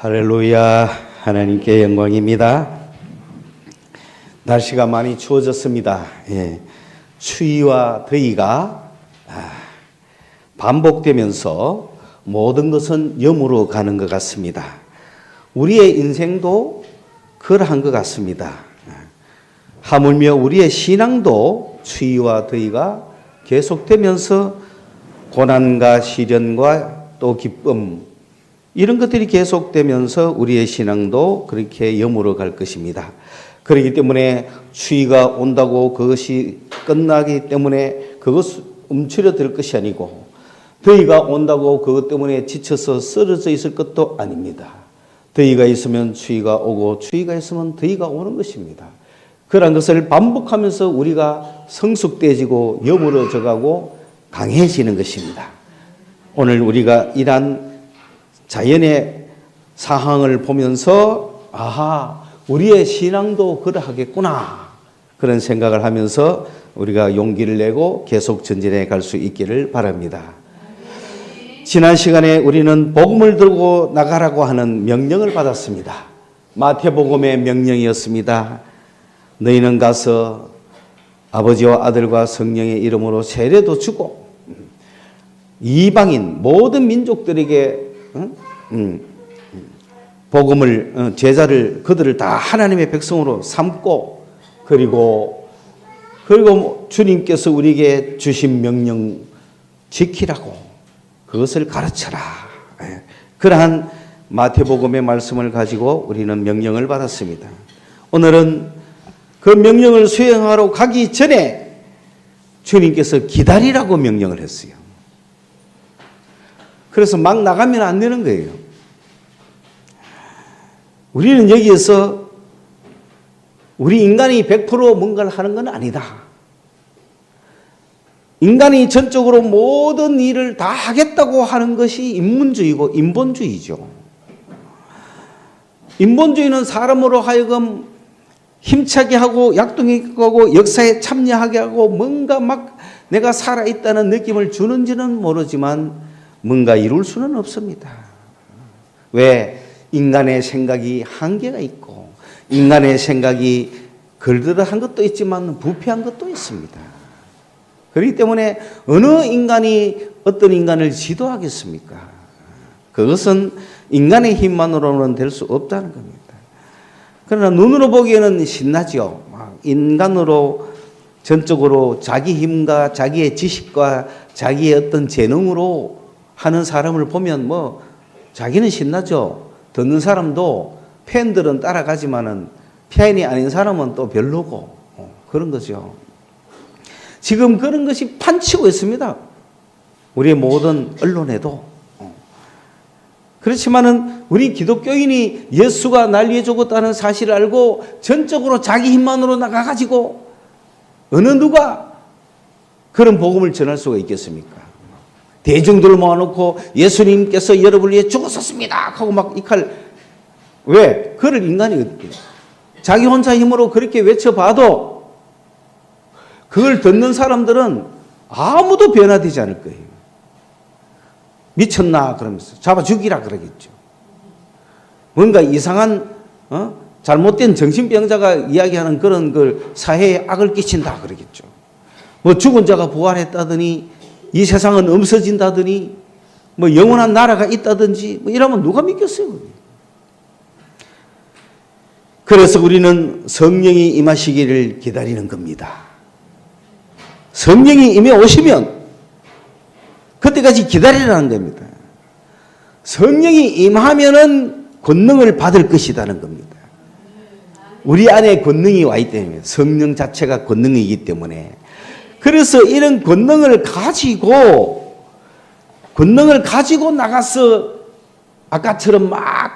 할렐루야, 하나님께 영광입니다. 날씨가 많이 추워졌습니다. 추위와 더위가 반복되면서 모든 것은 염으로 가는 것 같습니다. 우리의 인생도 그러한 것 같습니다. 하물며 우리의 신앙도 추위와 더위가 계속되면서 고난과 시련과 또 기쁨, 이런 것들이 계속되면서 우리의 신앙도 그렇게 염으로 갈 것입니다. 그렇기 때문에 추위가 온다고 그것이 끝나기 때문에 그것 움츠려들 것이 아니고, 더위가 온다고 그것 때문에 지쳐서 쓰러져 있을 것도 아닙니다. 더위가 있으면 추위가 오고 추위가 있으면 더위가 오는 것입니다. 그런 것을 반복하면서 우리가 성숙되어지고 여물어져가고 강해지는 것입니다. 오늘 우리가 이러한 자연의 상황을 보면서 우리의 신앙도 그러하겠구나, 그런 생각을 하면서 우리가 용기를 내고 계속 전진해 갈 수 있기를 바랍니다. 지난 시간에 우리는 복음을 들고 나가라고 하는 명령을 받았습니다. 마태복음의 명령이었습니다. 너희는 가서 아버지와 아들과 성령의 이름으로 세례도 주고 이방인 모든 민족들에게 복음을 제자를 그들을 다 하나님의 백성으로 삼고, 그리고 주님께서 우리에게 주신 명령 지키라고, 그것을 가르쳐라. 그러한 마태복음의 말씀을 가지고 우리는 명령을 받았습니다. 오늘은 그 명령을 수행하러 가기 전에 주님께서 기다리라고 명령을 했어요. 그래서 막 나가면 안 되는 거예요. 우리는 여기에서 우리 인간이 100% 뭔가를 하는 건 아니다. 인간이 전적으로 모든 일을 다 하겠다고 하는 것이 인문주의고 인본주의죠. 인본주의는 사람으로 하여금 힘차게 하고 약동하고 역사에 참여하게 하고 뭔가 막 내가 살아있다는 느낌을 주는지는 모르지만 뭔가 이룰 수는 없습니다. 왜? 인간의 생각이 한계가 있고 인간의 생각이 걸드러한 것도 있지만 부패한 것도 있습니다. 그렇기 때문에 어느 인간이 어떤 인간을 지도하겠습니까? 그것은 인간의 힘만으로는 될 수 없다는 겁니다. 그러나 눈으로 보기에는 신나죠. 인간으로 전적으로 자기 힘과 자기의 지식과 자기의 어떤 재능으로 하는 사람을 보면 자기는 신나죠. 듣는 사람도, 팬들은 따라가지만은 팬이 아닌 사람은 또 별로고, 그런 거죠. 지금 그런 것이 판치고 있습니다. 우리의 모든 언론에도. 그렇지만은 우리 기독교인이 예수가 날 위해 죽었다는 사실을 알고 전적으로 자기 힘만으로 나가가지고 어느 누가 그런 복음을 전할 수가 있겠습니까? 대중들을 모아놓고 예수님께서 여러분을 위해 죽었었습니다 하고 막 이 칼, 왜? 그를 인간이 자기 혼자 힘으로 그렇게 외쳐봐도 그걸 듣는 사람들은 아무도 변화되지 않을 거예요. 미쳤나 그러면서 잡아 죽이라 그러겠죠. 뭔가 이상한 잘못된 정신병자가 이야기하는 그런 걸 사회에 악을 끼친다 그러겠죠. 죽은 자가 부활했다더니 이 세상은 없어진다더니 영원한 나라가 있다든지 이러면 누가 믿겠어요? 그래서 우리는 성령이 임하시기를 기다리는 겁니다. 성령이 임해 오시면 그때까지 기다리라는 겁니다. 성령이 임하면은 권능을 받을 것이라는 겁니다. 우리 안에 권능이 와 있기 때문에, 성령 자체가 권능이기 때문에, 그래서 이런 권능을 가지고 나가서 아까처럼 막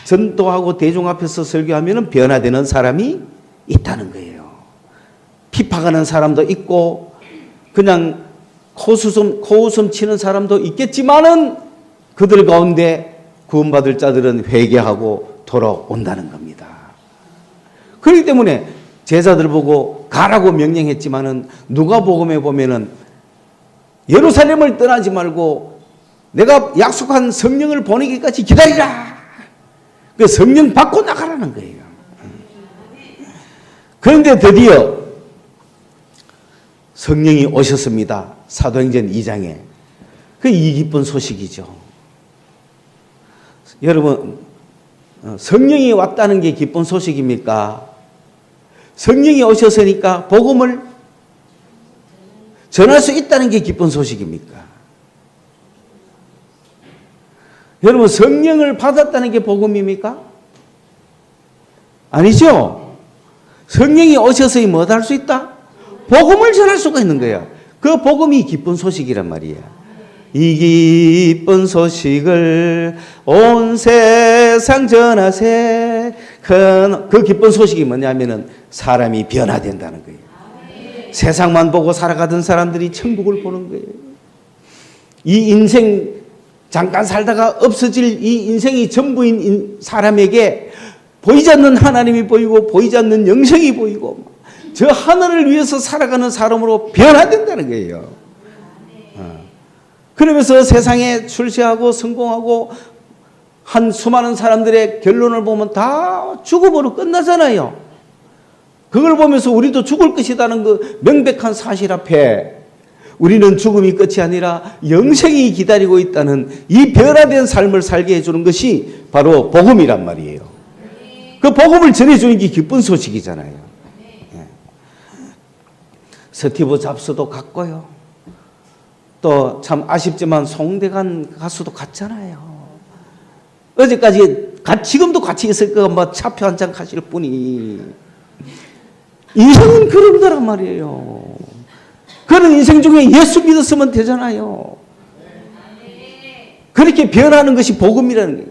전도하고 대중 앞에서 설교하면 변화되는 사람이 있다는 거예요. 피파가는 사람도 있고 그냥 코웃음 치는 사람도 있겠지만은 그들 가운데 구원받을 자들은 회개하고 돌아온다는 겁니다. 그렇기 때문에 제자들 보고 가라고 명령했지만은 누가복음에 보면은 예루살렘을 떠나지 말고 내가 약속한 성령을 보내기까지 기다리라. 그 성령 받고 나가라는 거예요. 그런데 드디어 성령이 오셨습니다. 사도행전 2장에. 그 이 기쁜 소식이죠. 여러분, 성령이 왔다는 게 기쁜 소식입니까? 성령이 오셨으니까 복음을 전할 수 있다는 게 기쁜 소식입니까? 여러분, 성령을 받았다는 게 복음입니까? 아니죠. 성령이 오셔서 뭐 할 수 있다? 복음을 전할 수가 있는 거야. 그 복음이 기쁜 소식이란 말이야. 이 기쁜 소식을 온 세상 전하세. 그 기쁜 소식이 뭐냐면은 사람이 변화된다는 거예요. 세상만 보고 살아가던 사람들이 천국을 보는 거예요. 이 인생 잠깐 살다가 없어질 이 인생이 전부인 사람에게 보이지 않는 하나님이 보이고 보이지 않는 영생이 보이고 저 하늘을 위해서 살아가는 사람으로 변화된다는 거예요. 그러면서 세상에 출세하고 성공하고 한 수많은 사람들의 결론을 보면 다 죽음으로 끝나잖아요. 그걸 보면서 우리도 죽을 것이라는 그 명백한 사실 앞에 우리는 죽음이 끝이 아니라 영생이 기다리고 있다는 이 변화된 삶을 살게 해주는 것이 바로 복음이란 말이에요. 그 복음을 전해주는 게 기쁜 소식이잖아요. 스티브 잡스도 갔고요. 또 참 아쉽지만 송대관 가수도 갔잖아요. 어제까지 지금도 같이 있을 거가 뭐 차표 한 장 가실 뿐이 인생은 그런 거란 말이에요. 그런 인생 중에 예수 믿었으면 되잖아요. 그렇게 변하는 것이 복음이라는 거예요.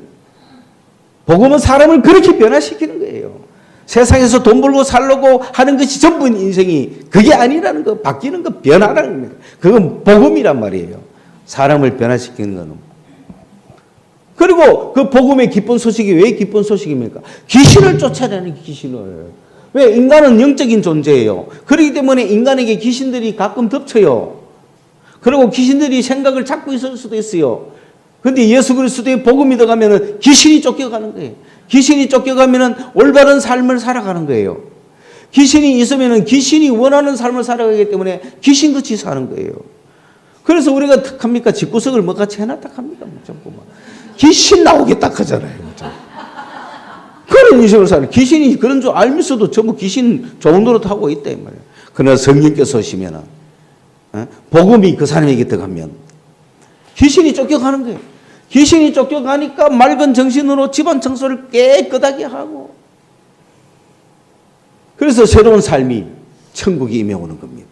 복음은 사람을 그렇게 변화시키는 거예요. 세상에서 돈 벌고 살려고 하는 것이 전부인 인생이 그게 아니라는 거, 바뀌는 거, 변화라는 겁니다. 그건 복음이란 말이에요. 사람을 변화시키는 거는. 그리고 그 복음의 기쁜 소식이 왜 기쁜 소식입니까? 귀신을 쫓아내는 귀신을. 왜? 인간은 영적인 존재예요. 그렇기 때문에 인간에게 귀신들이 가끔 덮쳐요. 그리고 귀신들이 생각을 잡고 있을 수도 있어요. 그런데 예수 그리스도의 복음이 들어가면 귀신이 쫓겨가는 거예요. 귀신이 쫓겨가면 올바른 삶을 살아가는 거예요. 귀신이 있으면 귀신이 원하는 삶을 살아가기 때문에 귀신같이 사는 거예요. 그래서 우리가 어떡합니까? 집구석을 뭐같이 해놨다 합니까? 귀신 나오겠다 하잖아요. 그런 인생을 사는 귀신이 그런 줄 알면서도 전부 귀신 좋은 노릇 하고 있다 이 말이에요. 그러나 성령께서 오시면 복음이 그 사람에게 들어가면 귀신이 쫓겨가는 거예요. 귀신이 쫓겨가니까 맑은 정신으로 집안 청소를 깨끗하게 하고 그래서 새로운 삶이 천국이 임해오는 겁니다.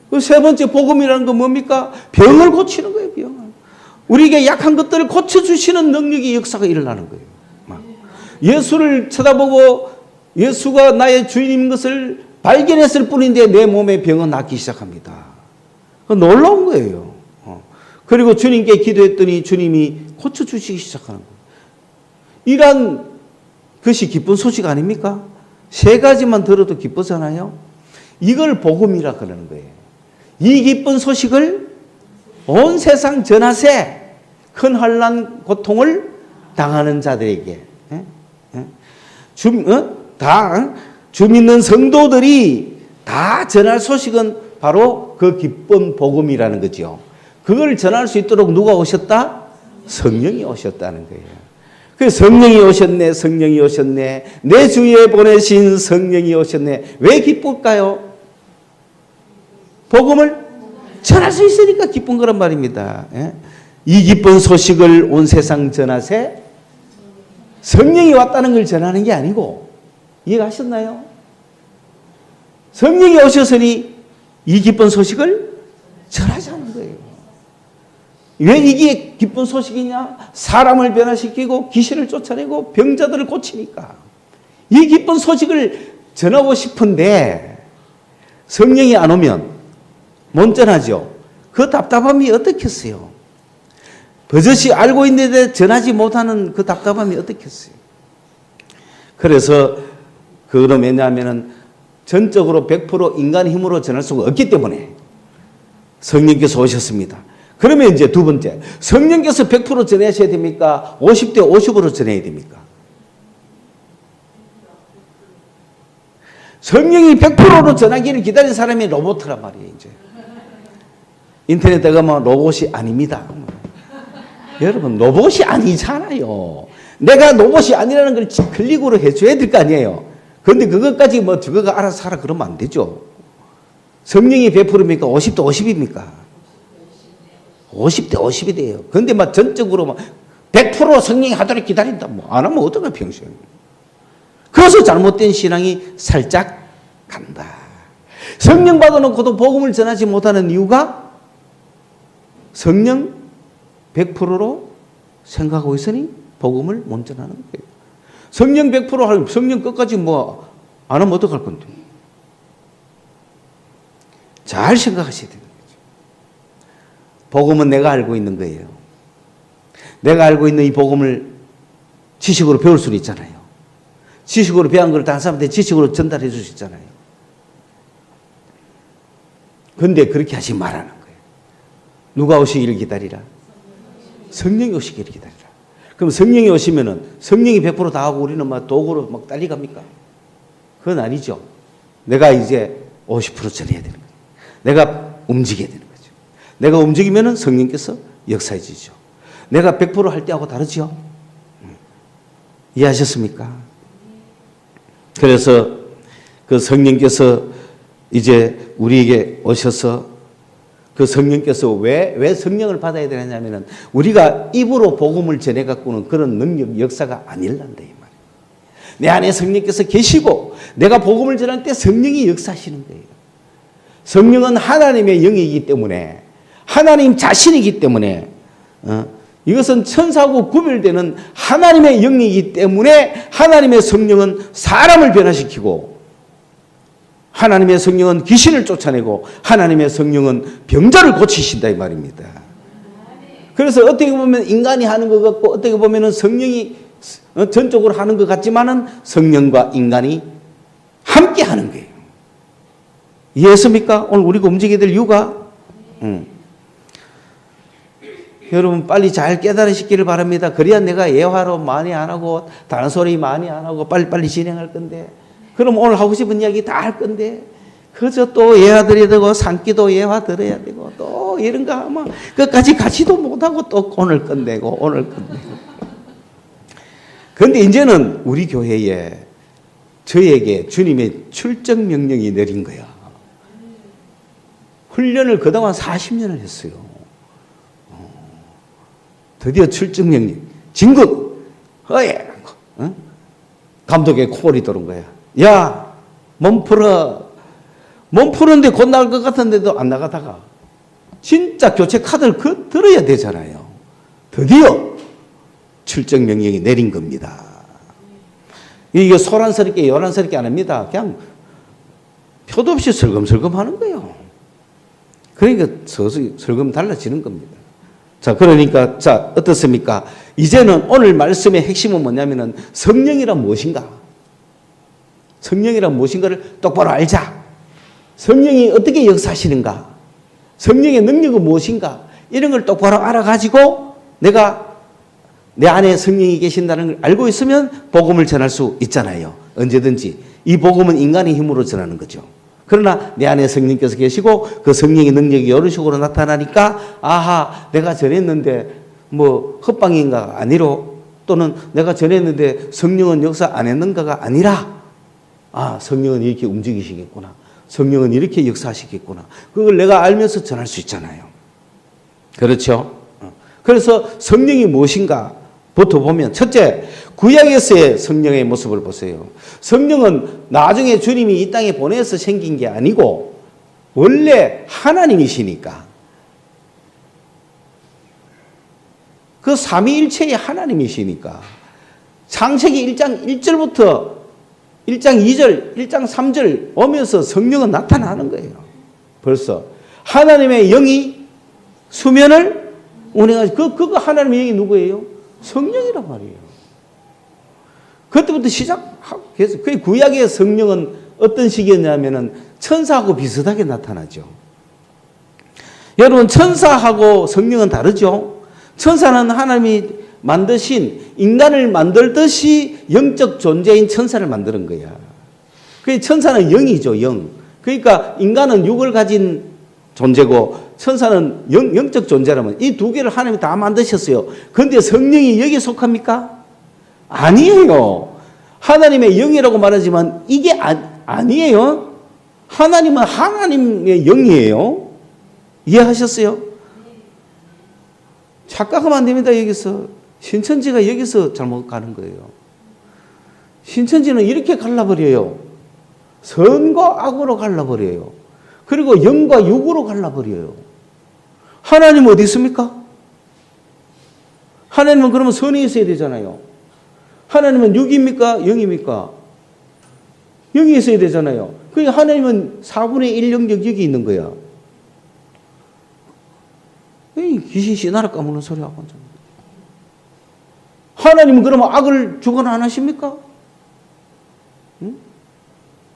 그 세 번째 복음이라는 건 뭡니까? 병을 고치는 거예요. 병을. 우리에게 약한 것들을 고쳐주시는 능력의 역사가 일어나는 거예요. 예수를 쳐다보고 예수가 나의 주인인 것을 발견했을 뿐인데 내 몸의 병은 낫기 시작합니다. 놀라운 거예요. 그리고 주님께 기도했더니 주님이 고쳐주시기 시작하는 거예요. 이런 것이 기쁜 소식 아닙니까? 세 가지만 들어도 기쁘잖아요. 이걸 복음이라 그러는 거예요. 이 기쁜 소식을 온 세상 전하세. 큰 환난 고통을 당하는 자들에게 주 믿는 성도들이 다 전할 소식은 바로 그 기쁜 복음이라는 거죠. 그걸 전할 수 있도록 누가 오셨다? 성령이 오셨다는 거예요. 그래서 성령이 오셨네, 성령이 오셨네. 내 주위에 보내신 성령이 오셨네. 왜 기쁠까요? 복음을 전할 수 있으니까 기쁜 거란 말입니다. 이 기쁜 소식을 온 세상 전하세. 성령이 왔다는 걸 전하는 게 아니고 이해가셨나요? 성령이 오셨으니 이 기쁜 소식을 전하자는 거예요. 왜 이게 기쁜 소식이냐? 사람을 변화시키고 귀신을 쫓아내고 병자들을 고치니까. 이 기쁜 소식을 전하고 싶은데 성령이 안 오면 못 전하죠. 그 답답함이 어떻겠어요? 버젓이 알고 있는데 전하지 못하는 그 답답함이 어떻겠어요? 그래서 그거는 왜냐하면 전적으로 100% 인간의 힘으로 전할 수가 없기 때문에 성령께서 오셨습니다. 그러면 이제 두 번째, 성령께서 100% 전하셔야 됩니까? 50대 50으로 전해야 됩니까? 성령이 100%로 전하기를 기다린 사람이 로봇이란 말이에요. 이제 인터넷에 가면 로봇이 아닙니다. 여러분 로봇이 아니잖아요. 내가 로봇이 아니라는 걸 클릭으로 해줘야 될 거 아니에요. 그런데 그것까지 뭐 저거가 알아서 하라 그러면 안 되죠. 성령이 100%입니까? 50대 50입니까? 50대 50이 돼요. 그런데 막 전적으로 막 100% 성령이 하도록 기다린다. 뭐 안 하면 어떡해 평소에. 그래서 잘못된 신앙이 살짝 간다. 성령 받아놓고도 복음을 전하지 못하는 이유가 성령 100%로 생각하고 있으니 복음을 못 전하는 거예요. 성령 100% 하면 성령 끝까지 뭐 안 하면 어떡할 건데. 잘 생각하셔야 되는 거죠. 복음은 내가 알고 있는 거예요. 내가 알고 있는 이 복음을 지식으로 배울 수는 있잖아요. 지식으로 배운 걸 다른 사람한테 지식으로 전달해 줄 수 있잖아요. 그런데 그렇게 하지 말라는 거예요. 누가 오시기를 기다리라? 성령이 오시기를 기다리라. 그럼 성령이 오시면은 성령이 100% 다 하고 우리는 막 도구로 막 딸리 갑니까? 그건 아니죠. 내가 이제 50% 전해야 되는 거예요. 내가 움직여야 되는 거죠. 내가 움직이면은 성령께서 역사해 주죠. 내가 100% 할 때하고 다르죠. 이해하셨습니까? 그래서 그 성령께서 이제 우리에게 오셔서 그 성령께서 왜 성령을 받아야 되느냐면은 우리가 입으로 복음을 전해 갖고는 그런 능력 역사가 아닐란다 이 말이에요. 내 안에 성령께서 계시고 내가 복음을 전할 때 성령이 역사하시는 거예요. 성령은 하나님의 영이기 때문에 하나님 자신이기 때문에 이것은 천사하고 구별되는 하나님의 영이기 때문에 하나님의 성령은 사람을 변화시키고 하나님의 성령은 귀신을 쫓아내고 하나님의 성령은 병자를 고치신다 이 말입니다. 그래서 어떻게 보면 인간이 하는 것 같고 어떻게 보면 성령이 전적으로 하는 것 같지만은 성령과 인간이 함께 하는 거예요. 이해했습니까? 오늘 우리가 움직여야 될 이유가 여러분 빨리 잘 깨달으시기를 바랍니다. 그래야 내가 예화로 많이 안 하고 다른 소리 많이 안 하고 빨리빨리 진행할 건데 그럼 오늘 하고 싶은 이야기 다 할 건데 그저 또 예화 드려야 되고 산기도 예화 들어야 되고 또 이런 거 하면 끝까지 가지도 못하고 또 오늘 끝내고 그런데 이제는 우리 교회에 저에게 주님의 출정 명령이 내린 거야. 훈련을 그동안 40년을 했어요. 드디어 출정 명령. 진군! 허예! 감독의 콜이 들어온 거야. 야! 몸 풀어! 몸 푸는데 곧 나갈 것 같은데도 안 나가다가 진짜 교체 카드를 들어야 되잖아요. 드디어 출정 명령이 내린 겁니다. 이게 소란스럽게 요란스럽게 안 합니다. 그냥 표도 없이 설금설금 하는 거예요. 그러니까 서서히 설금 달라지는 겁니다. 자, 그러니까, 자, 어떻습니까? 이제는 오늘 말씀의 핵심은 뭐냐면은 성령이란 무엇인가? 성령이란 무엇인가를 똑바로 알자. 성령이 어떻게 역사하시는가? 성령의 능력은 무엇인가? 이런 걸 똑바로 알아가지고 내가 내 안에 성령이 계신다는 걸 알고 있으면 복음을 전할 수 있잖아요. 언제든지. 이 복음은 인간의 힘으로 전하는 거죠. 그러나 내 안에 성령께서 계시고 그 성령의 능력이 여러 식으로 나타나니까 아하 내가 전했는데 뭐 헛방인가가 아니로 또는 내가 전했는데 성령은 역사 안 했는가가 아니라 아 성령은 이렇게 움직이시겠구나. 성령은 이렇게 역사하시겠구나. 그걸 내가 알면서 전할 수 있잖아요. 그렇죠? 그래서 성령이 무엇인가 부터 보면 첫째 구약에서의 성령의 모습을 보세요. 성령은 나중에 주님이 이 땅에 보내서 생긴 게 아니고 원래 하나님이시니까 그 삼위일체의 하나님이시니까 창세기 1장 1절부터 1장 2절, 1장 3절 오면서 성령은 나타나는 거예요. 벌써 하나님의 영이 수면을 운행하지 그거 하나님의 영이 누구예요? 성령이란 말이에요. 그때부터 시작하고 계속. 그 구약의 성령은 어떤 시기였냐면은 천사하고 비슷하게 나타나죠. 여러분 천사하고 성령은 다르죠. 천사는 하나님이 만드신 인간을 만들듯이 영적 존재인 천사를 만드는 거야. 그 천사는 영이죠, 영. 그러니까 인간은 육을 가진 존재고 천사는 영적 존재라면 이 두 개를 하나님이 다 만드셨어요. 그런데 성령이 여기에 속합니까? 아니에요. 하나님의 영이라고 말하지만 이게 아니에요. 하나님은 하나님의 영이에요. 이해하셨어요? 착각하면 안 됩니다. 여기서 신천지가 여기서 잘못 가는 거예요. 신천지는 이렇게 갈라버려요. 선과 악으로 갈라버려요. 그리고 영과 육으로 갈라버려요. 하나님 어디 있습니까? 하나님은 그러면 선이 있어야 되잖아요. 하나님은 육입니까? 영입니까? 영이 있어야 되잖아요. 그러니까 하나님은 4분의 1 영적 육이 있는 거야. 귀신 씨나라 까먹는 소리 하고 앉아. 하나님은 그러면 악을 주관 안 하십니까? 응?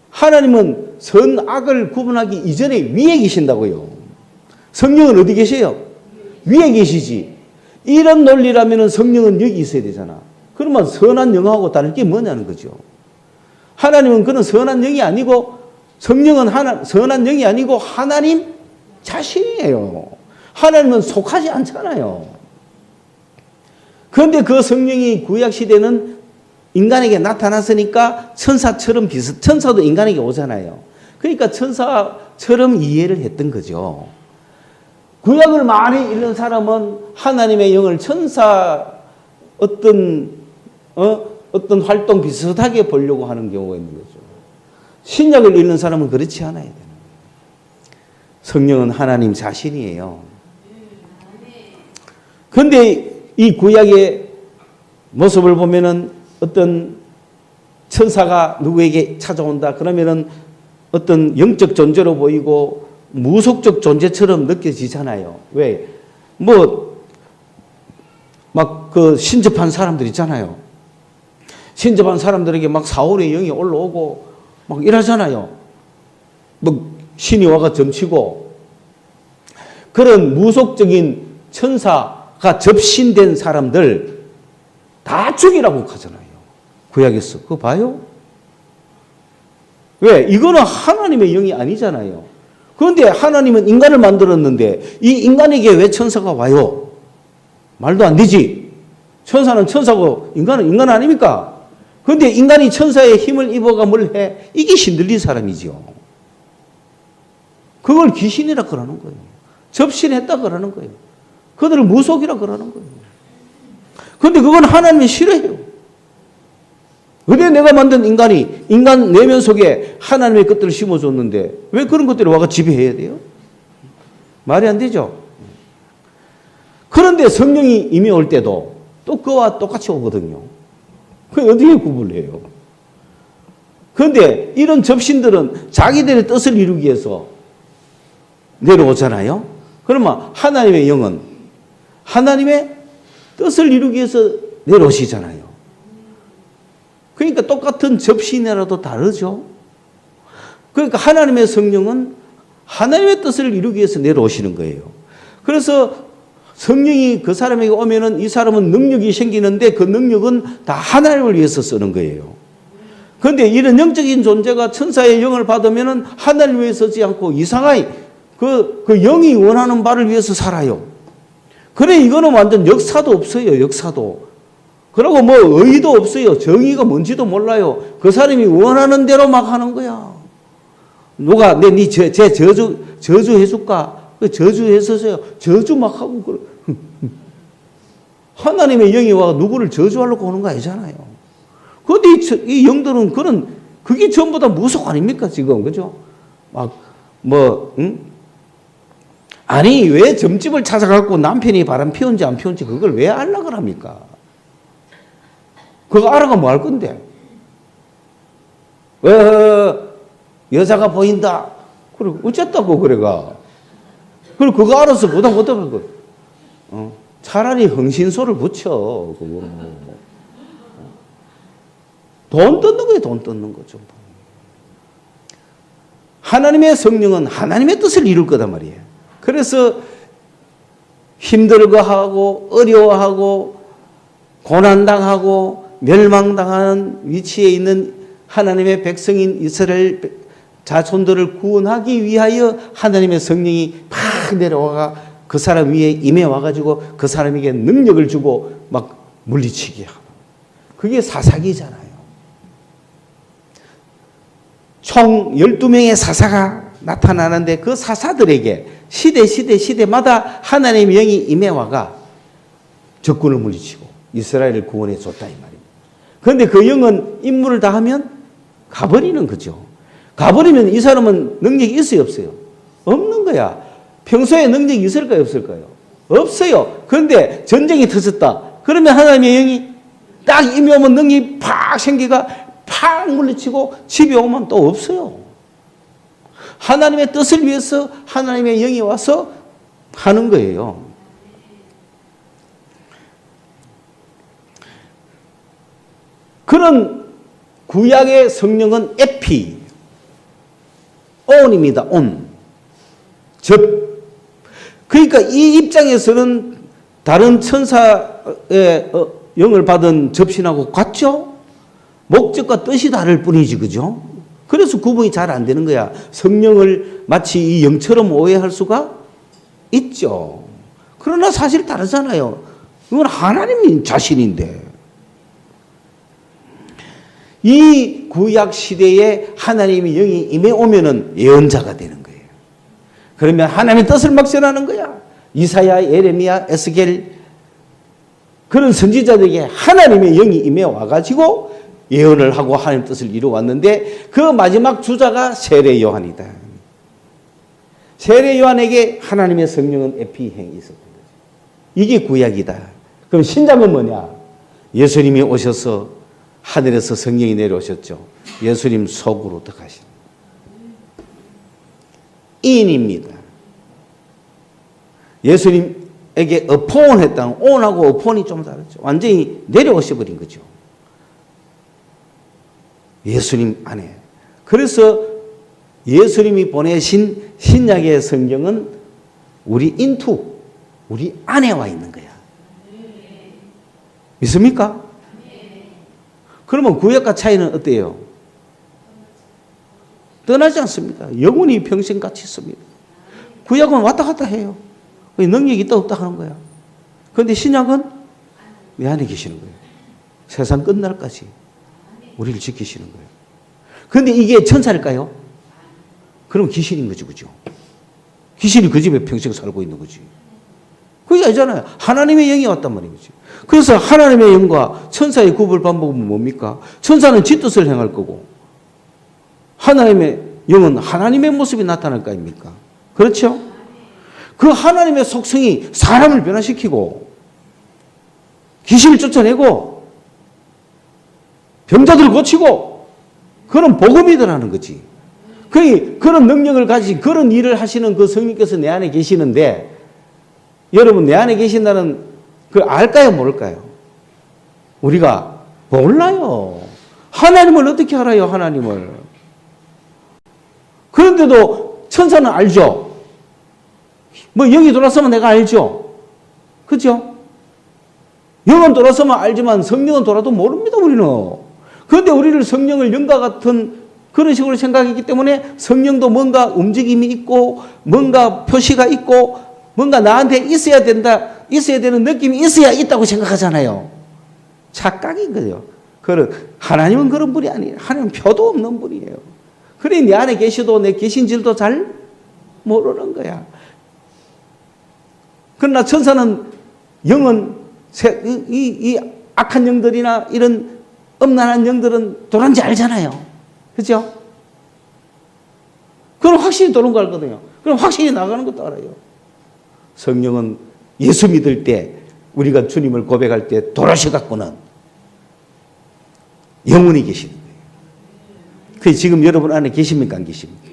하나님은 선, 악을 구분하기 이전에 위에 계신다고요. 성령은 어디 계세요? 위에 계시지. 이런 논리라면 성령은 여기 있어야 되잖아. 그러면 선한 영하고 다를 게 뭐냐는 거죠. 하나님은 그런 선한 영이 아니고 성령은 선한 영이 아니고 하나님 자신이에요. 하나님은 속하지 않잖아요. 그런데 그 성령이 구약시대는 인간에게 나타났으니까 천사처럼 천사도 인간에게 오잖아요. 그러니까 천사처럼 이해를 했던 거죠. 구약을 많이 읽는 사람은 하나님의 영을 천사 어떤 활동 비슷하게 보려고 하는 경우가 있는 거죠. 신약을 읽는 사람은 그렇지 않아야 돼요. 성령은 하나님 자신이에요. 그런데 이 구약의 모습을 보면은 어떤 천사가 누구에게 찾아온다 그러면은 어떤 영적 존재로 보이고 무속적 존재처럼 느껴지잖아요. 왜? 막 그 신접한 사람들 있잖아요. 신접한 사람들에게 막 사울의 영이 올라오고 막 이러잖아요. 뭐 신이 와가 점치고 그런 무속적인 천사가 접신된 사람들 다 죽이라고 하잖아요. 구약에서. 그거 봐요? 왜? 이거는 하나님의 영이 아니잖아요. 그런데 하나님은 인간을 만들었는데 이 인간에게 왜 천사가 와요? 말도 안 되지. 천사는 천사고 인간은 인간 아닙니까? 그런데 인간이 천사의 힘을 입어가 뭘 해? 이게 신들린 사람이죠. 그걸 귀신이라 그러는 거예요. 접신했다 그러는 거예요. 그들을 무속이라 그러는 거예요. 그런데 그건 하나님이 싫어해요. 왜 내가 만든 인간 내면 속에 하나님의 것들을 심어줬는데 왜 그런 것들을 와가 지배해야 돼요? 말이 안 되죠. 그런데 성령이 이미 올 때도 또 그와 똑같이 오거든요. 그게 어떻게 구분해요? 그런데 이런 접신들은 자기들의 뜻을 이루기 위해서 내려오잖아요. 그러면 하나님의 영은 하나님의 뜻을 이루기 위해서 내려오시잖아요. 그러니까 똑같은 접신이라도 다르죠. 그러니까 하나님의 성령은 하나님의 뜻을 이루기 위해서 내려오시는 거예요. 그래서 성령이 그 사람에게 오면은 이 사람은 능력이 생기는데 그 능력은 다 하나님을 위해서 쓰는 거예요. 그런데 이런 영적인 존재가 천사의 영을 받으면은 하나님을 위해서 쓰지 않고 이상하게 그 영이 원하는 바를 위해서 살아요. 그래, 이거는 완전 역사도 없어요, 역사도. 그리고 뭐 의의도 없어요. 정의가 뭔지도 몰라요. 그 사람이 원하는 대로 막 하는 거야. 누가 제 저주 해줄까? 저주해서요. 저주 막 하고 그래. 하나님의 영이 와 누구를 저주하려고 오는 거 아니잖아요. 그런데 이 영들은 그게 전부 다 무속 아닙니까 지금, 그죠? 아니 왜 점집을 찾아갖고 남편이 바람 피운지 안 피운지 그걸 왜 알려고 합니까? 그거 알아가 뭐 할 건데? 여자가 보인다. 그래 어쨌다고 그래가. 그리고 그거 알아서 보다 못하고 차라리 흥신소를 붙여. 그거는 돈 뜯는 거예요. 돈 뜯는 거죠. 하나님의 성령은 하나님의 뜻을 이룰 거단 말이에요. 그래서 힘들어하고 어려워하고 고난당하고 멸망당하는 위치에 있는 하나님의 백성인 이스라엘 자손들을 구원하기 위하여 하나님의 성령이 팍 내려와가 그 사람 위에 임해 와가지고 그 사람에게 능력을 주고 막 물리치게 하고. 그게 사사기잖아요. 총 12명의 사사가 나타나는데 그 사사들에게 시대마다 하나님의 영이 임해와가 적군을 물리치고 이스라엘을 구원해 줬다 이 말입니다. 그런데 그 영은 임무를 다하면 가버리는 거죠. 가버리면 이 사람은 능력이 있어요 없어요? 없는 거야. 평소에 능력이 있을까요 없을까요? 없어요. 그런데 전쟁이 터졌다. 그러면 하나님의 영이 딱 임해오면 능력이 팍 생기가 팍 물리치고 집에 오면 또 없어요. 하나님의 뜻을 위해서 하나님의 영이 와서 하는 거예요. 그런 구약의 성령은 에피, 온입니다. 온. 그러니까 이 입장에서는 다른 천사의 영을 받은 접신하고 같죠? 목적과 뜻이 다를 뿐이지, 그죠? 그래서 구분이 잘 안 되는 거야. 성령을 마치 이 영처럼 오해할 수가 있죠. 그러나 사실 다르잖아요. 이건 하나님 자신인데. 이 구약 시대에 하나님의 영이 임해 오면은 예언자가 되는 거예요. 그러면 하나님의 뜻을 막 전하는 거야. 이사야, 예레미야, 에스겔 그런 선지자들에게 하나님의 영이 임해 와가지고 예언을 하고 하나님의 뜻을 이루어왔는데 그 마지막 주자가 세례 요한이다. 세례 요한에게 하나님의 성령은 에피행이 있었던 거죠. 이게 구약이다. 그럼 신약은 뭐냐? 예수님이 오셔서 하늘에서 성령이 내려오셨죠. 예수님 속으로 들어가신 인입니다. 예수님에게 어폰했다는 온하고 어폰이 좀 다르죠. 완전히 내려오셔버린 거죠. 예수님 안에. 그래서 예수님이 보내신 신약의 성경은 우리 인투, 우리 안에 와 있는 거야. 믿습니까? 그러면 구약과 차이는 어때요? 떠나지 않습니다. 영원히 평생 같이 있습니다. 구약은 왔다 갔다 해요. 능력이 있다 없다 하는 거야. 그런데 신약은 내 안에 계시는 거예요. 세상 끝날까지 우리를 지키시는 거예요. 그런데 이게 천사일까요? 그럼 귀신인 거죠, 그죠? 귀신이 그 집에 평생 살고 있는 거지. 그게 아니잖아요. 하나님의 영이 왔단 말이지. 그래서 하나님의 영과 천사의 구별 방법은 뭡니까? 천사는 지 뜻을 행할 거고 하나님의 영은 하나님의 모습이 나타날 거 아닙니까? 그렇죠? 그 하나님의 속성이 사람을 변화시키고 귀신을 쫓아내고 병자들을 고치고 그런 복음이더라는 거지. 그런 능력을 가지고 그런 일을 하시는 그 성령께서 내 안에 계시는데 여러분 내 안에 계신다는 그 알까요 모를까요? 우리가 몰라요. 하나님을 어떻게 알아요? 하나님을. 그런데도 천사는 알죠. 뭐 영이 돌아서면 내가 알죠. 그렇죠? 영은 돌아서면 알지만 성령은 돌아도 모릅니다. 우리는. 그런데 우리를 성령을 영과 같은 그런 식으로 생각했기 때문에 성령도 뭔가 움직임이 있고 뭔가 표시가 있고 뭔가 나한테 있어야 된다, 있어야 되는 느낌이 있어야 있다고 생각하잖아요. 착각인 거예요. 하나님은 그런 분이 아니에요. 하나님은 표도 없는 분이에요. 그래 내 안에 계셔도 내 계신 줄도 잘 모르는 거야. 그러나 천사는 영은 이 악한 영들이나 이런 엄난한 영들은 도란지 알잖아요. 그죠? 그럼 확실히 도는 거 알거든요. 그럼 확실히 나가는 것도 알아요. 성령은 예수 믿을 때 우리가 주님을 고백할 때 돌아셔갖고는 영원히 계시는 거예요. 그 지금 여러분 안에 계십니까? 안 계십니까?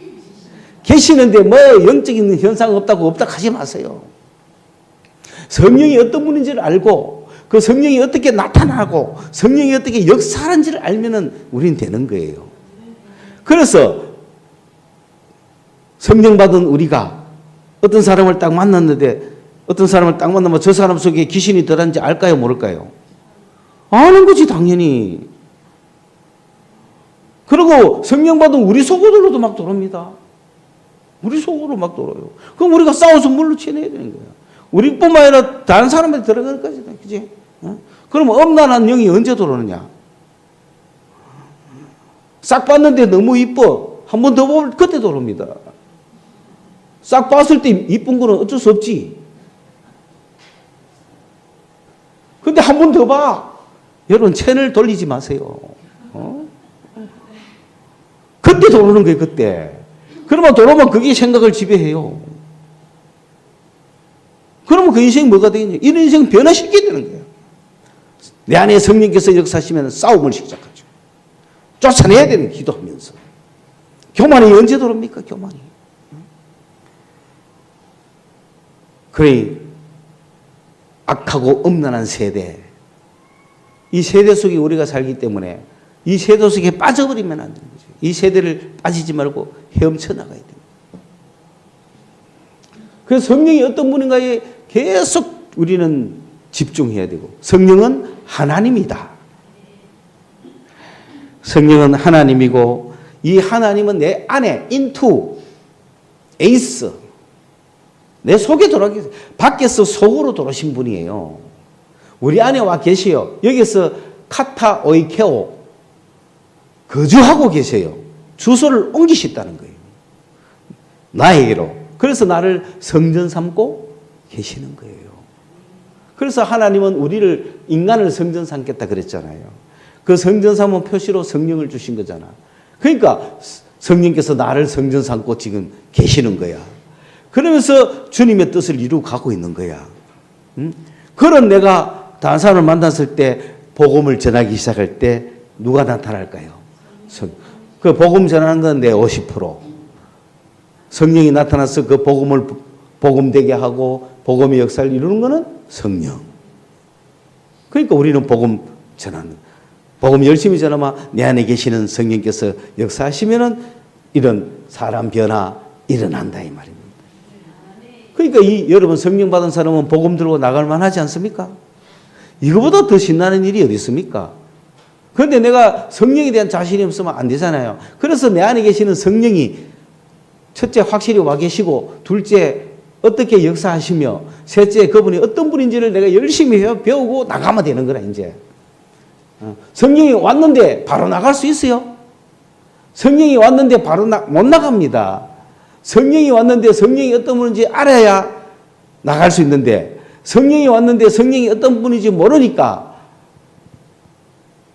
계시는데 뭐 영적인 현상 없다고 없다 하지 마세요. 성령이 어떤 분인지를 알고 그 성령이 어떻게 나타나고 성령이 어떻게 역사하는지를 알면은 우리는 되는 거예요. 그래서 성령 받은 우리가 어떤 사람을 딱 만났는데 어떤 사람을 딱 만나면 저 사람 속에 귀신이 들어간지 알까요 모를까요? 아는 거지 당연히. 그리고 성령 받은 우리 속으로도 막 들어옵니다. 우리 속으로 막 들어요. 그럼 우리가 싸워서 물로 치내야 되는 거야. 우리뿐만 아니라 다른 사람한테 들어갈 거잖아. 그지? 어? 그럼 엄란한 영이 언제 들어오느냐? 싹 봤는데 너무 이뻐. 한 번 더 보면 그때 들어옵니다. 싹 봤을 때 이쁜 거는 어쩔 수 없지. 근데 한 번 더 봐. 여러분 채널 돌리지 마세요. 어? 그때 들어오는 거예요. 그때. 그러면 들어오면 그게 생각을 지배해요. 그러면 그 인생이 뭐가 되겠냐? 이런 인생 변화시켜야 되는 거예요. 내 안에 성령께서 역사하시면 싸움을 시작하죠. 쫓아내야 되는 기도하면서. 교만이 언제 들어옵니까? 교만이. 그래 악하고 음란한 세대, 이 세대 속에 우리가 살기 때문에 이 세대 속에 빠져버리면 안 되는 거죠. 이 세대를 빠지지 말고 헤엄쳐 나가야 됩니다. 그래서 성령이 어떤 분인가에 계속 우리는 집중해야 되고, 성령은 하나님이다. 성령은 하나님이고, 이 하나님은 내 안에 into 에이스, 내 속에 들어와 계세요. 밖에서 속으로 들어오신 분이에요. 우리 안에 와 계세요. 여기서 카타 오이케오 거주하고 계세요. 주소를 옮기셨다는 거예요. 나에게로. 그래서 나를 성전 삼고 계시는 거예요. 그래서 하나님은 우리를, 인간을 성전 삼겠다 그랬잖아요. 그 성전 삼은 표시로 성령을 주신 거잖아. 그러니까 성령께서 나를 성전 삼고 지금 계시는 거야. 그러면서 주님의 뜻을 이루고 가고 있는 거야. 그런 내가 다른 사람을 만났을 때 복음을 전하기 시작할 때 누가 나타날까요? 그 복음 전하는 건 내 50%. 성령이 나타나서 그 복음을 복음되게 하고 복음의 역사를 이루는 거는 성령. 그러니까 우리는 복음 전하는, 복음 열심히 전하면 내 안에 계시는 성령께서 역사하시면은 이런 사람 변화 일어난다 이 말입니다. 그러니까 이 여러분 성령 받은 사람은 복음 들고 나갈 만하지 않습니까? 이거보다 더 신나는 일이 어디 있습니까? 그런데 내가 성령에 대한 자신이 없으면 안 되잖아요. 그래서 내 안에 계시는 성령이 첫째 확실히 와 계시고, 둘째 어떻게 역사하시며, 셋째 그분이 어떤 분인지를 내가 열심히 배우고 나가면 되는 거라 이제. 성령이 왔는데 바로 나갈 수 있어요? 성령이 왔는데 바로 못 나갑니다. 성령이 왔는데 성령이 어떤 분인지 알아야 나갈 수 있는데, 성령이 왔는데 성령이 어떤 분인지 모르니까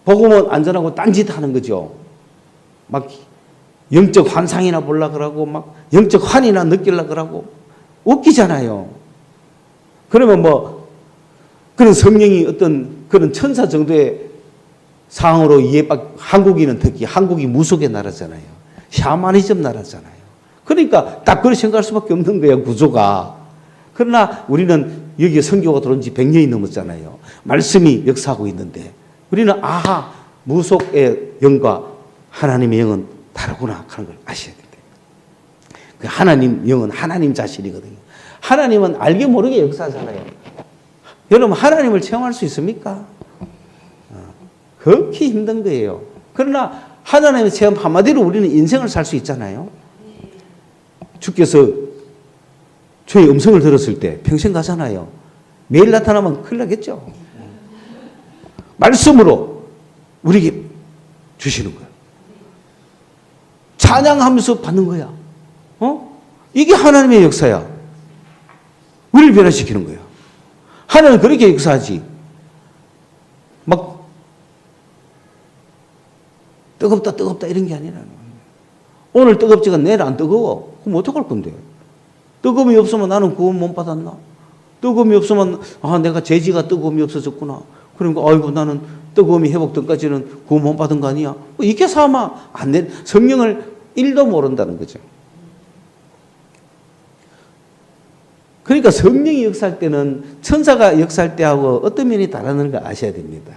복음은 안전하고 딴짓하는 거죠. 막 영적 환상이나 보려고 그러고 막 영적 환이나 느끼려고 그러고 웃기잖아요. 그러면 뭐 그런 성령이 어떤 그런 천사 정도의 상황으로 이해받, 한국인은 특히 한국이 무속의 나라잖아요. 샤머니즘 나라잖아요. 그러니까 딱 그렇게 생각할 수밖에 없는 거예요, 구조가. 그러나 우리는 여기에 선교가 들어온 지 100년이 넘었잖아요. 말씀이 역사하고 있는데 우리는 아하, 무속의 영과 하나님의 영은 다르구나 하는 걸 아셔야 됩니다. 그 하나님 영은 하나님 자신이거든요. 하나님은 알게 모르게 역사하잖아요. 여러분 하나님을 체험할 수 있습니까? 그렇게 힘든 거예요. 그러나 하나님의 체험 한마디로 우리는 인생을 살 수 있잖아요. 주께서 저의 음성을 들었을 때 평생 가잖아요. 매일 나타나면 큰일 나겠죠. 말씀으로 우리에게 주시는 거예요. 찬양하면서 받는 거야. 이게 하나님의 역사야. 우리를 변화시키는 거야. 하나님은 그렇게 역사하지. 막 뜨겁다 이런 게 아니라, 오늘 뜨겁지가 내일 안 뜨거워. 그럼 어떡할 건데? 뜨거움이 없으면 나는 구원 못 받았나? 뜨거움이 없으면 내가 죄지가 뜨거움이 없어졌구나. 그러니까 아이고 나는 뜨거움이 회복된까지는 구원 못 받은 거 아니야? 이렇게 사면 안 돼. 성령을 1도 모른다는 거죠. 그러니까 성령이 역사할 때는 천사가 역사할 때하고 어떤 면이 다르는 걸 아셔야 됩니다.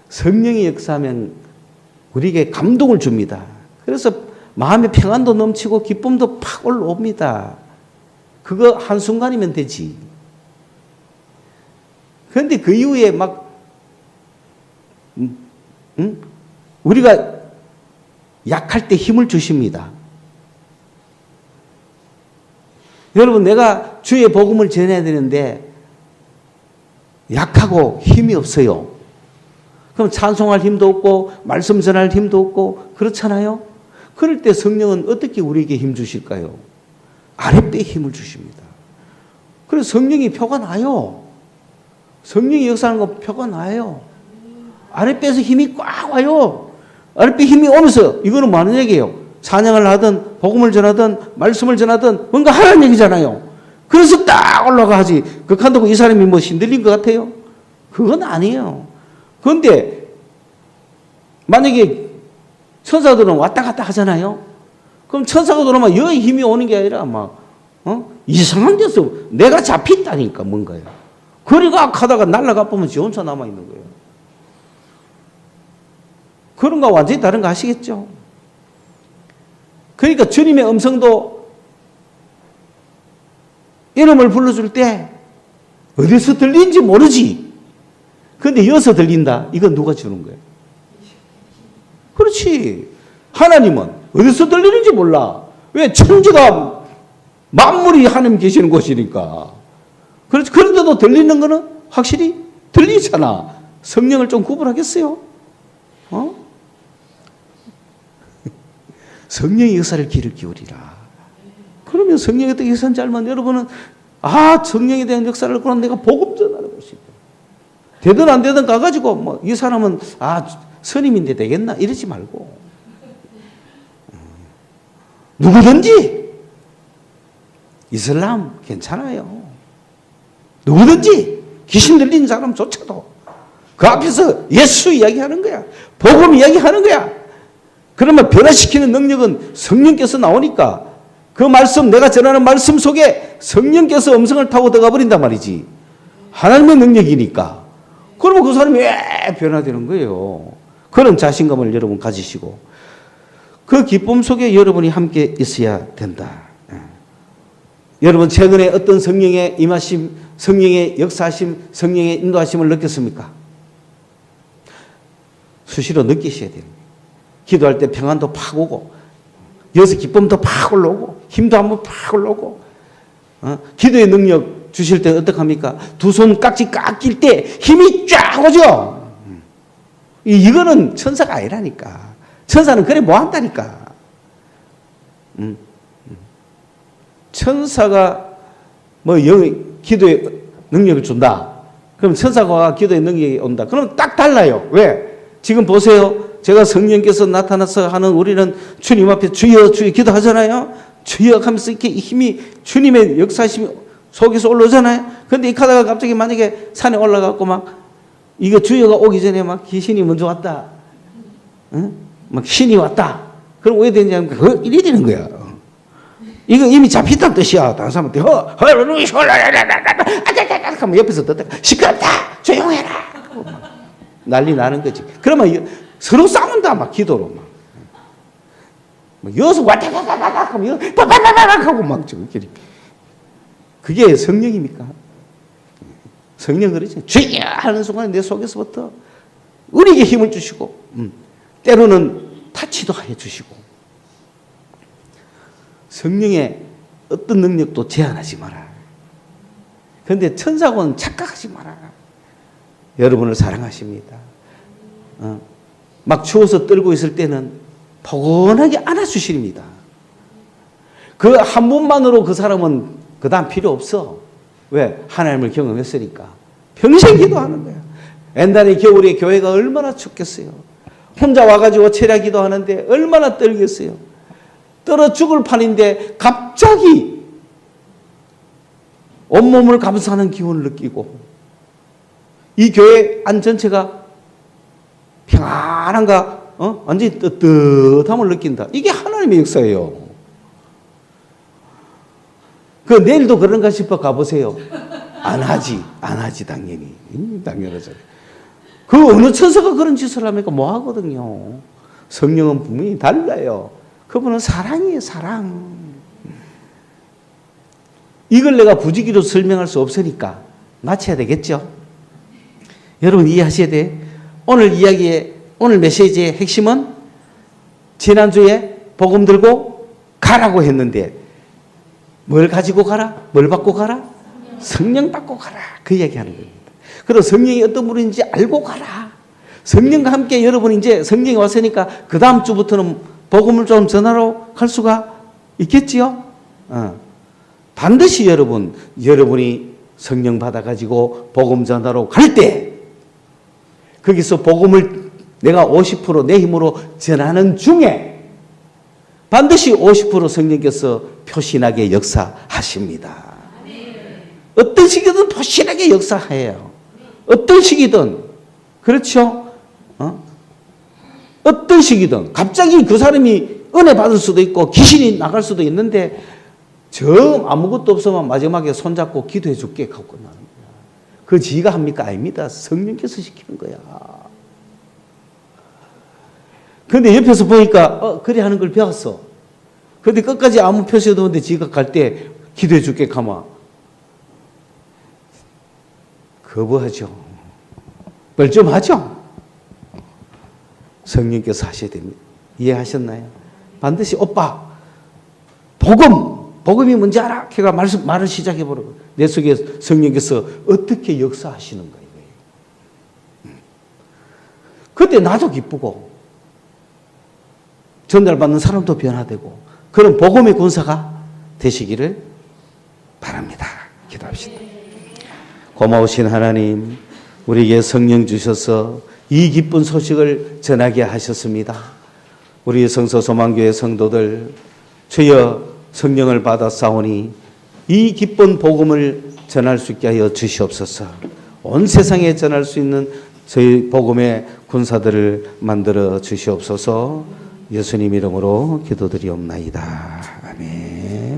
성령이 역사하면 우리에게 감동을 줍니다. 그래서 마음의 평안도 넘치고 기쁨도 팍 올라옵니다. 그거 한순간이면 되지. 그런데 그 이후에 막 우리가 약할 때 힘을 주십니다. 여러분, 내가 주의 복음을 전해야 되는데 약하고 힘이 없어요. 그럼 찬송할 힘도 없고 말씀 전할 힘도 없고 그렇잖아요. 그럴 때 성령은 어떻게 우리에게 힘 주실까요? 아랫배에 힘을 주십니다. 그래서 성령이 표가 나요. 성령이 역사하는 거 표가 나요. 아랫배에서 힘이 꽉 와요. 아랫배 힘이 오면서 이거는 많은 얘기예요. 찬양을 하든 복음을 전하든 말씀을 전하든 뭔가 하라는 얘기잖아요. 그래서 딱 올라가지. 그렇다고 이 사람이 뭐 힘들린 것 같아요? 그건 아니에요. 그런데 만약에 천사들은 왔다 갔다 하잖아요. 그럼 천사가 들어오면 여기 힘이 오는 게 아니라 막 이상한 데서 내가 잡힌다니까 뭔가요. 거리가 가다가 날아가 보면 지 혼자 남아있는 거예요. 그런 거 완전히 다른 거 아시겠죠? 그러니까 주님의 음성도 이름을 불러줄 때 어디서 들리는지 모르지. 그런데 여기서 들린다. 이건 누가 주는 거예요? 그렇지. 하나님은 어디서 들리는지 몰라. 왜? 천지가 만물이 하나님 계시는 곳이니까. 그렇지. 그런데도 들리는 거는 확실히 들리잖아. 성령을 좀 구분하겠어요? 성령의 역사를 귀를 기울이라. 그러면 성령이 어떻게 역사인지 알면 여러분은 성령에 대한 역사를 그럼 내가 복음 전하러 볼 수 있다. 되든 안 되든 가가지고 뭐 이 사람은 스님인데 되겠나 이러지 말고 누구든지 이슬람 괜찮아요. 누구든지 귀신 들린 사람조차도 그 앞에서 예수 이야기하는 거야. 복음 이야기하는 거야. 그러면 변화시키는 능력은 성령께서 나오니까 그 말씀, 내가 전하는 말씀 속에 성령께서 음성을 타고 들어가 버린단 말이지. 하나님의 능력이니까. 그러면 그 사람이 왜 변화되는 거예요. 그런 자신감을 여러분 가지시고 그 기쁨 속에 여러분이 함께 있어야 된다. 여러분 최근에 어떤 성령의 임하심, 성령의 역사하심, 성령의 인도하심을 느꼈습니까? 수시로 느끼셔야 돼요. 기도할 때 평안도 팍 오고 여기서 기쁨도 팍 올라오고 힘도 한번 팍 올라오고 기도의 능력 주실 때 어떡합니까? 두 손 깍지 깎일 때 힘이 쫙 오죠. 이거는 천사가 아니라니까. 천사는 그래 뭐 한다니까. 천사가 뭐 기도의 능력을 준다. 그럼 천사가 기도의 능력이 온다. 그럼 딱 달라요. 왜? 지금 보세요. 제가 성령께서 나타나서 하는 우리는 주님 앞에 주여 주여 기도하잖아요. 주여 하면서 이렇게 힘이 주님의 역사심이 속에서 올라오잖아요. 그런데 이 가다가 갑자기 만약에 산에 올라가고 막 이거 주여가 오기 전에 막 귀신이 먼저 왔다. 막 신이 왔다. 그럼 왜 되냐면 이래 되는 거야. 이거 이미 잡혔다는 뜻이야. 다른 사람한테 하면 옆에서 듣다가 시끄럽다. 조용해라. 난리 나는 거지. 그러면 서로 싸운다 막 기도로 막 여기서 와다다다닥 하면 빠바바바박 하고 막 저기 그게 성령입니까? 성령 그러지. 주여 하는 순간 내 속에서부터 우리에게 힘을 주시고 때로는 타치도 해 주시고 성령의 어떤 능력도 제한하지 마라. 그런데 천사고는 착각하지 마라. 여러분을 사랑하십니다. 막 추워서 떨고 있을 때는 포근하게 안아주십니다. 그 한 번만으로 그 사람은 그 다음 필요 없어. 왜? 하나님을 경험했으니까. 평생 기도하는 거야. 옛날에 겨울에 교회가 얼마나 춥겠어요. 혼자 와가지고 철야 기도하는데 얼마나 떨겠어요. 떨어 죽을 판인데 갑자기 온몸을 감싸는 기운을 느끼고 이 교회 안 전체가 평안한가, 완전히 뜨뜻함을 느낀다. 이게 하나님의 역사예요. 그 내일도 그런가 싶어 가보세요. 안 하지, 당연히. 당연하죠. 그 어느 천사가 그런 짓을 하니까 뭐 하거든요. 성령은 분명히 달라요. 그분은 사랑이에요, 사랑. 이걸 내가 부지기로 설명할 수 없으니까 마쳐야 되겠죠? 여러분 이해하셔야 돼. 오늘 이야기의 오늘 메시지의 핵심은 지난주에 복음 들고 가라고 했는데 뭘 가지고 가라? 뭘 받고 가라? 성령 받고 가라. 그 얘기하는 겁니다. 그리고 성령이 어떤 분인지 알고 가라. 성령과 함께 여러분이 이제 성령이 왔으니까 그 다음 주부터는 복음을 좀 전하러 갈 수가 있겠지요? 반드시 여러분이 성령 받아가지고 복음 전하러 갈 때 거기서 복음을 내가 50% 내 힘으로 전하는 중에 반드시 50% 성령께서 표신하게 역사하십니다. 어떤 시기든 표신하게 역사해요. 어떤 시기든. 그렇죠? 어떤 시기든. 갑자기 그 사람이 은혜 받을 수도 있고 귀신이 나갈 수도 있는데 정 아무것도 없으면 마지막에 손잡고 기도해 줄게 하고 끝나는 거야. 그 지가 합니까? 아닙니다. 성령께서 시키는 거야. 근데 옆에서 보니까 그래 하는 걸 배웠어. 근데 끝까지 아무 표시도 없는데 지가 갈 때 기도해 줄게 가마. 거부하죠. 뻘쭘하죠. 성령께서 하셔야 됩니다. 이해하셨나요? 반드시 오빠 복음이 뭔지 알아? 걔가 말을 시작해보라고. 내 속에 성령께서 어떻게 역사하시는 거예요. 그때 나도 기쁘고 전달받는 사람도 변화되고 그런 복음의 군사가 되시기를 바랍니다. 기도합시다. 고마우신 하나님, 우리에게 성령 주셔서 이 기쁜 소식을 전하게 하셨습니다. 우리 성서소망교회 성도들 주여 성령을 받아 싸우니 이 기쁜 복음을 전할 수 있게 하여 주시옵소서. 온 세상에 전할 수 있는 저희 복음의 군사들을 만들어 주시옵소서. 예수님 이름으로 기도드리옵나이다. 아멘.